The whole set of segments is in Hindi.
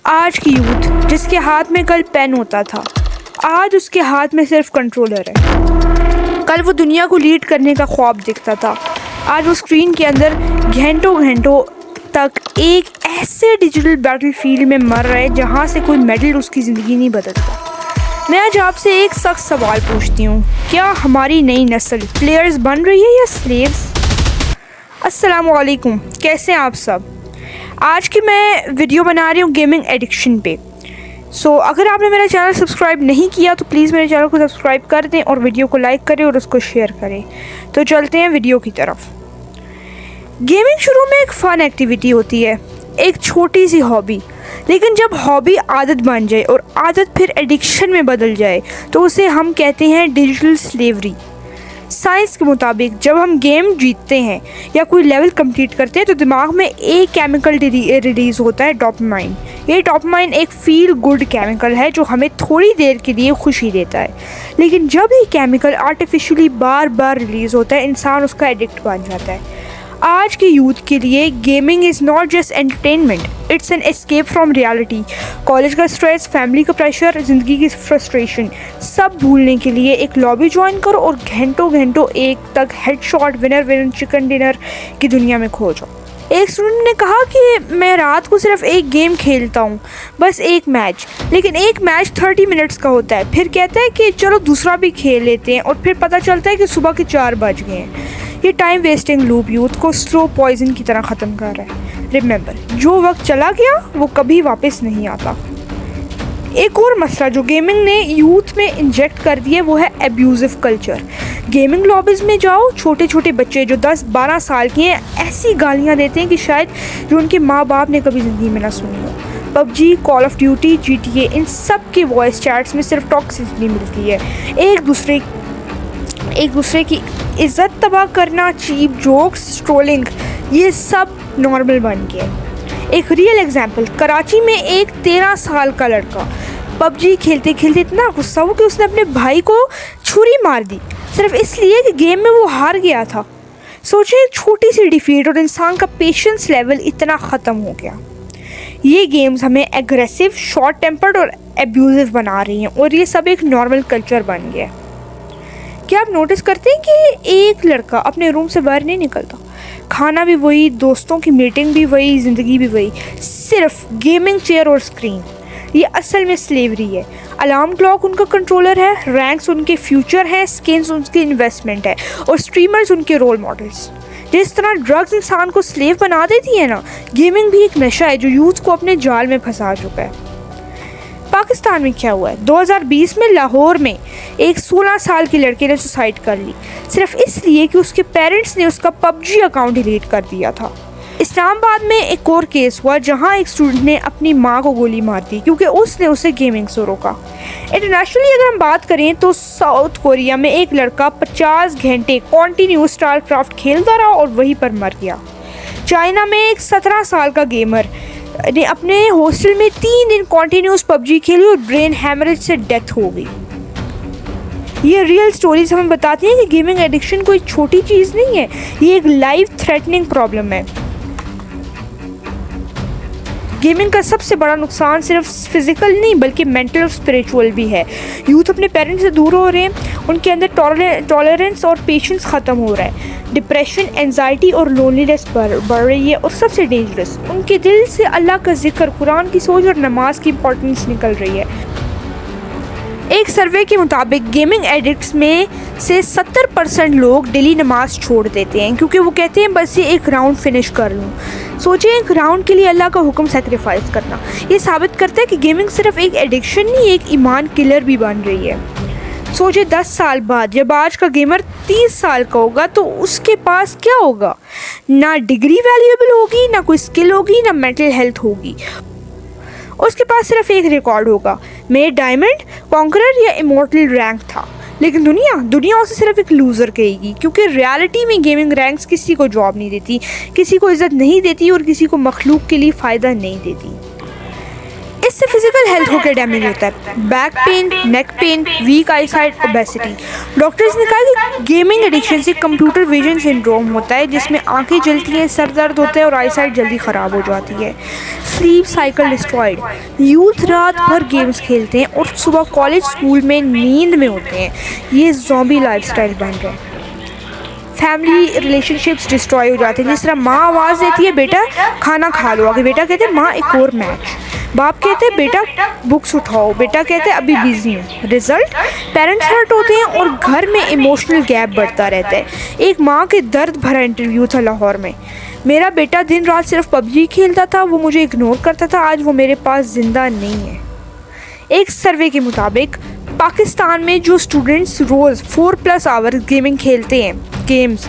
आज की यूथ जिसके हाथ में कल पेन होता था, आज उसके हाथ में सिर्फ कंट्रोलर है। कल वो दुनिया को लीड करने का ख्वाब दिखता था, आज वो स्क्रीन के अंदर घंटों घंटों तक एक ऐसे डिजिटल बैटलफील्ड में मर रहा है जहाँ से कोई मेडल उसकी ज़िंदगी नहीं बदलता। मैं आज आपसे एक सख्त सवाल पूछती हूँ, क्या हमारी नई नस्ल प्लेयर्स बन रही है या स्लेव्स? अस्सलामुअलैकुम, कैसे हैं आप सब? आज की मैं वीडियो बना रही हूँ गेमिंग एडिक्शन पे। अगर आपने मेरा चैनल सब्सक्राइब नहीं किया तो प्लीज़ मेरे चैनल को सब्सक्राइब कर दें और वीडियो को लाइक करें और उसको शेयर करें। तो चलते हैं वीडियो की तरफ। गेमिंग शुरू में एक फ़न एक्टिविटी होती है, एक छोटी सी हॉबी, लेकिन जब हॉबी आदत बन जाए और आदत फिर एडिक्शन में बदल जाए तो उसे हम कहते हैं डिजिटल स्लेवरी। साइंस के मुताबिक जब हम गेम जीतते हैं या कोई लेवल कंप्लीट करते हैं तो दिमाग में एक केमिकल रिलीज़ होता है, डोपामाइन। ये डोपामाइन एक फील गुड केमिकल है जो हमें थोड़ी देर के लिए खुशी देता है, लेकिन जब ये केमिकल आर्टिफिशियली बार बार रिलीज़ होता है इंसान उसका एडिक्ट बन जाता है। आज के यूथ के लिए gaming is not just entertainment, it's an escape from reality. College का स्ट्रेस, फैमिली का प्रेशर, ज़िंदगी की फ्रस्ट्रेशन सब भूलने के लिए एक लॉबी ज्वाइन करो और घंटों घंटों एक तक हेडशॉट, विनर चिकन डिनर की दुनिया में खो जाओ। एक स्टूडेंट ने कहा कि मैं रात को सिर्फ एक गेम खेलता हूँ, बस एक मैच, लेकिन एक मैच 30 मिनट्स का होता है। फिर कहता है कि चलो दूसरा भी खेल लेते हैं और फिर पता चलता है कि सुबह के 4 बज गए हैं। ये टाइम वेस्टिंग लूप यूथ को स्लो पॉइजन की तरह ख़त्म कर रहा है। रिमेंबर, जो वक्त चला गया वो कभी वापस नहीं आता। एक और मसला जो गेमिंग ने यूथ में इंजेक्ट कर दिया वो है एब्यूजिव कल्चर। गेमिंग लॉबीज़ में जाओ, छोटे छोटे बच्चे जो 10-12 साल के हैं ऐसी गालियाँ देते हैं कि शायद जो उनके माँ बाप ने कभी ज़िंदगी में ना सुनी हो। PUBG, call of duty, GTA, इन सब के वॉइस चैट्स में सिर्फ टॉक्सिसिटी मिलती है। एक दूसरे की इज़्ज़त तबाह करना, चीप जोक्स, ट्रोलिंग, ये सब नॉर्मल बन गया। एक रियल एग्जांपल, कराची में एक 13 साल का लड़का पबजी खेलते खेलते इतना गुस्सा हुआ कि उसने अपने भाई को छुरी मार दी, सिर्फ इसलिए कि गेम में वो हार गया था। सोचें, एक छोटी सी डिफीट और इंसान का पेशेंस लेवल इतना ख़त्म हो गया। ये गेम्स हमें एग्रेसिव, शॉर्ट टेम्पर्ड और एब्यूजिव बना रही हैं और ये सब एक नॉर्मल कल्चर बन गया। क्या आप नोटिस करते हैं कि एक लड़का अपने रूम से बाहर नहीं निकलता? खाना भी वही, दोस्तों की मीटिंग भी वही, ज़िंदगी भी वही, सिर्फ गेमिंग चेयर और स्क्रीन। ये असल में स्लेवरी है। अलार्म क्लॉक उनका कंट्रोलर है, रैंक्स उनके फ्यूचर हैं, स्किन्स उनकी इन्वेस्टमेंट है और स्ट्रीमर्स उनके रोल मॉडल्स। जिस तरह ड्रग्स इंसान को स्लेव बना देती है ना, गेमिंग भी एक नशा है जो यूथ को अपने जाल में फंसा चुका है। पाकिस्तान में क्या हुआ है? 2020 में लाहौर में एक 16 साल की लड़के ने सुसाइड कर ली, सिर्फ इसलिए कि उसके पेरेंट्स ने उसका पबजी अकाउंट डिलीट कर दिया था। इस्लामाबाद में एक और केस हुआ जहां एक स्टूडेंट ने अपनी मां को गोली मार दी क्योंकि उसने उसे गेमिंग से रोका। इंटरनेशनली अगर हम बात करें तो साउथ कोरिया में एक लड़का 50 घंटे कॉन्टिन्यू स्टारक्राफ्ट खेलता रहा और वहीं पर मर गया। चाइना में एक 17 साल का गेमर ने अपने हॉस्टल में 3 दिन कॉन्टिन्यूस पबजी खेली और ब्रेन हैमरेज से डेथ हो गई। ये रियल स्टोरीज हमें बताती हैं कि गेमिंग एडिक्शन कोई छोटी चीज़ नहीं है, ये एक लाइफ थ्रेटनिंग प्रॉब्लम है। गेमिंग का सबसे बड़ा नुकसान सिर्फ फिजिकल नहीं बल्कि मेंटल और स्पिरिचुअल भी है। यूथ अपने पेरेंट्स से दूर हो रहे हैं, उनके अंदर टॉलरेंस और पेशेंस ख़त्म हो रहा है। डिप्रेशन, एंजाइटी और लोनलीनेस बढ़ रही है और सबसे डेंजरस, उनके दिल से अल्लाह का जिक्र, कुरान की सोच और नमाज की इंपॉर्टेंस निकल रही है। एक सर्वे के मुताबिक गेमिंग एडिक्ट्स में से 70% लोग डेली नमाज छोड़ देते हैं क्योंकि वो कहते हैं बस ये एक राउंड फिनिश कर लूँ। सोचिए, एक राउंड के लिए अल्लाह का हुक्म सेक्रीफाइस करना। ये साबित करता है कि गेमिंग सिर्फ एक एडिक्शन नहीं, एक ईमान किलर भी बन रही है। सोचिए, 10 साल बाद जब आज का गेमर 30 साल का होगा तो उसके पास क्या होगा? ना डिग्री वैल्यूएबल होगी, ना कोई स्किल होगी, ना मेंटल हेल्थ होगी। उसके पास सिर्फ एक रिकॉर्ड होगा, मैं डायमंड, कॉन्करर या इमॉर्टल रैंक था। लेकिन दुनिया उसे सिर्फ एक लूज़र कहेगी क्योंकि रियलिटी में गेमिंग रैंक्स किसी को जॉब नहीं देती, किसी को इज़्ज़त नहीं देती और किसी को मखलूक के लिए फ़ायदा नहीं देती। इससे फिजिकल हेल्थ को क्या डैमेज होता है? Back pain, neck pain, weak eye sight, obesity. Doctors ने कहा कि गेमिंग एडिक्शन से कंप्यूटर विजन सिंड्रोम होता है, जिसमें आंखें जलती हैं, सर दर्द होता है और आई साइट जल्दी ख़राब हो जाती है। Sleep cycle destroyed. यूथ रात भर गेम्स खेलते हैं और सुबह कॉलेज स्कूल में नींद में होते हैं। ये ज़ॉम्बी लाइफस्टाइल बन रहा है। फैमिली रिलेशनशिप्स डिस्ट्रॉय हो जाते हैं। जिस तरह माँ आवाज़ देती है, बेटा खाना खा लो, आगे बेटा कहते हैं माँ एक और मैच, बाप कहते हैं बेटा बुक्स उठाओ, बेटा कहते हैं अभी बिजी हूँ। रिजल्ट, पेरेंट्स हर्ट होते हैं और घर में इमोशनल गैप बढ़ता रहता है। एक माँ के दर्द भरा इंटरव्यू था लाहौर में। मेरा बेटा दिन रात सिर्फ पबजी खेलता था, वो मुझे इग्नोर करता था, आज वो मेरे पास जिंदा नहीं है। एक सर्वे के मुताबिक पाकिस्तान में जो स्टूडेंट्स रोज़ 4+ आवर्स गेमिंग खेलते हैं गेम्स,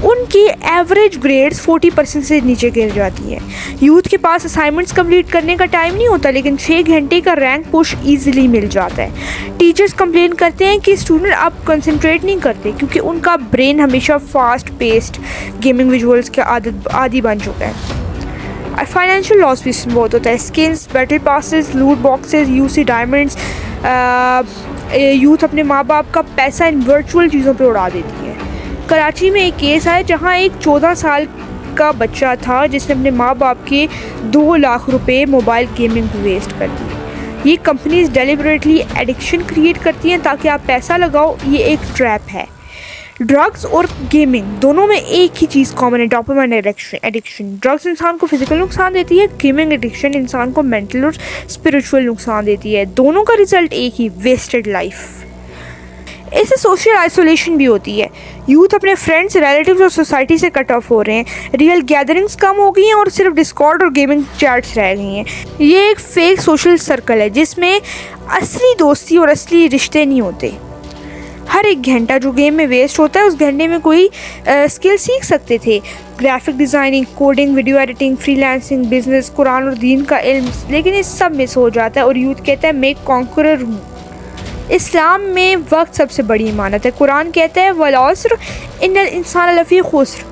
उनकी एवरेज ग्रेड्स 40% से नीचे गिर जाती है। यूथ के पास असाइनमेंट्स कंप्लीट करने का टाइम नहीं होता, लेकिन 6 घंटे का रैंक पुश इजीली मिल जाता है। टीचर्स कंप्लेन करते हैं कि स्टूडेंट अब कंसंट्रेट नहीं करते क्योंकि उनका ब्रेन हमेशा फास्ट पेस्ड गेमिंग विजुअल्स के आदी बन चुका है। फाइनेंशियल लॉस भी बहुत होता है। स्किन्स, बैटल पासेस, लूट बॉक्सेस, यूसी डायमंड्स। यूथ अपने माँ बाप का पैसा इन वर्चुअल चीज़ों पे उड़ा देती है। कराची में एक केस है जहाँ एक 14 साल का बच्चा था जिसने अपने माँ बाप के 2 लाख रुपए मोबाइल गेमिंग पे वेस्ट कर दिए। ये कंपनीज डेलिबरेटली एडिक्शन क्रिएट करती हैं ताकि आप पैसा लगाओ, ये एक ट्रैप है। ड्रग्स और गेमिंग दोनों में एक ही चीज़ कॉमन है, डोपामाइन एडिक्शन। ड्रग्स इंसान को फिजिकल नुकसान देती है, गेमिंग एडिक्शन इंसान को मेंटल और स्पिरिचुअल नुकसान देती है। दोनों का रिजल्ट एक ही, वेस्टेड लाइफ। इससे सोशल आइसोलेशन भी होती है। यूथ अपने फ्रेंड्स, रिलेटिव्स और सोसाइटी से कट ऑफ हो रहे हैं। रियल गैदरिंग्स कम हो गई हैं और सिर्फ डिस्कॉर्ड और गेमिंग चैट्स रह गई हैं। ये एक फेक सोशल सर्कल है जिसमें असली दोस्ती और असली रिश्ते नहीं होते। हर एक घंटा जो गेम में वेस्ट होता है, उस घंटे में कोई स्किल सीख सकते थे। Graphic designing, coding, video editing, freelancing, business, Quran और दीन का इल्म, लेकिन ये सब मिस हो जाता है और यूथ कहता है मैं कॉन्करर हूँ। इस्लाम में वक्त सबसे बड़ी इमानत है। कुरान कहता है वल अस्र इन्नल इंसान लफ़ी खुस्र,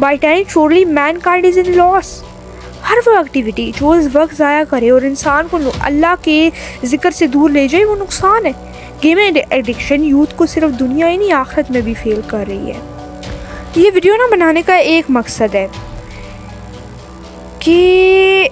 by time surely mankind is in loss. हर वो एक्टिविटी जो इस वक्त ज़ाया करे और इंसान को अल्लाह के ज़िक्र से दूर ले जाए, वो नुकसान है। गेमिंग एडिक्शन यूथ को सिर्फ दुनिया ही नहीं आखिरत में भी फेल कर रही है। ये वीडियो ना बनाने का एक मकसद है कि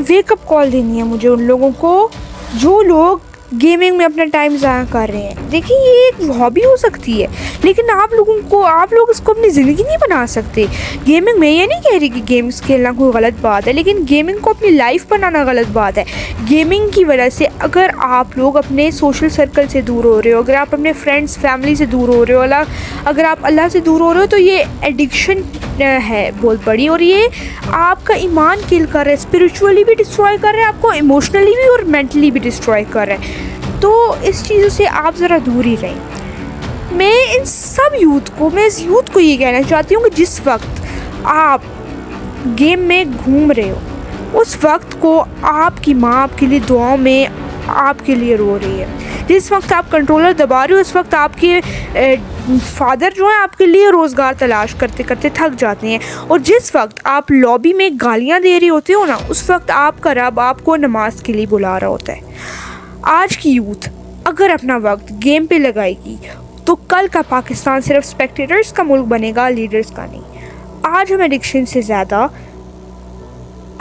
वेकअप कॉल देनी है मुझे उन लोगों को जो लोग गेमिंग में अपना टाइम ज़ाया कर रहे हैं। देखिए ये एक हॉबी हो सकती है, लेकिन आप लोग इसको अपनी ज़िंदगी नहीं बना सकते। गेमिंग में ये नहीं कह रही कि गेम्स खेलना कोई गलत बात है, लेकिन गेमिंग को अपनी लाइफ बनाना गलत बात है। गेमिंग की वजह से अगर आप लोग अपने सोशल सर्कल से दूर हो रहे हो, अगर आप अपने फ्रेंड्स फैमिली से दूर हो रहे हो, अगर आप अल्लाह से दूर हो रहे हो, तो ये एडिक्शन है बहुत बड़ी और ये आपका ईमान किल कर रहा है, स्पिरिचुअली भी डिस्ट्रॉय कर रहा है, आपको इमोशनली भी और मेंटली भी डिस्ट्रॉय कर रहा है। तो इस चीज़ों से आप ज़रा दूर ही रहें। मैं इस यूथ को ये कहना चाहती हूँ कि जिस वक्त आप गेम में घूम रहे हो, उस वक्त को आपकी माँ आपके लिए दुआओं में आपके लिए रो रही है। जिस वक्त आप कंट्रोलर दबा रहे हो, उस वक्त आपके फादर जो है आपके लिए रोज़गार तलाश करते करते थक जाते हैं। और जिस वक्त आप लॉबी में गालियाँ दे रहे होते हो ना, उस वक्त आपका रब आपको नमाज के लिए बुला रहा होता है। आज की यूथ अगर अपना वक्त गेम पे लगाएगी तो कल का पाकिस्तान सिर्फ स्पेक्टेटर्स का मुल्क बनेगा, लीडर्स का नहीं। आज हम एडिक्शन से ज़्यादा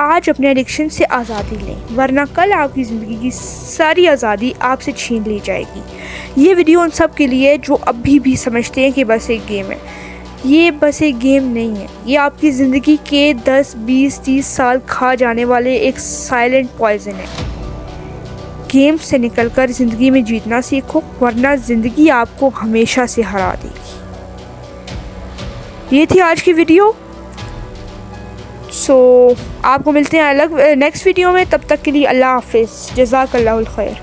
आज अपने एडिक्शन से आज़ादी लें, वरना कल आपकी ज़िंदगी की सारी आज़ादी आपसे छीन ली जाएगी। ये वीडियो उन सब के लिए जो अभी भी समझते हैं कि बस एक गेम है। ये बस एक गेम नहीं है, ये आपकी ज़िंदगी के 10, 20, 30 साल खा जाने वाले एक साइलेंट पॉइजन है। गेम से निकलकर ज़िंदगी में जीतना सीखो, वरना ज़िंदगी आपको हमेशा से हरा देगी। ये थी आज की वीडियो। आपको मिलते हैं अलग नेक्स्ट वीडियो में। तब तक के लिए अल्लाह हाफिज़, जज़ाकल्लाहुल खैर।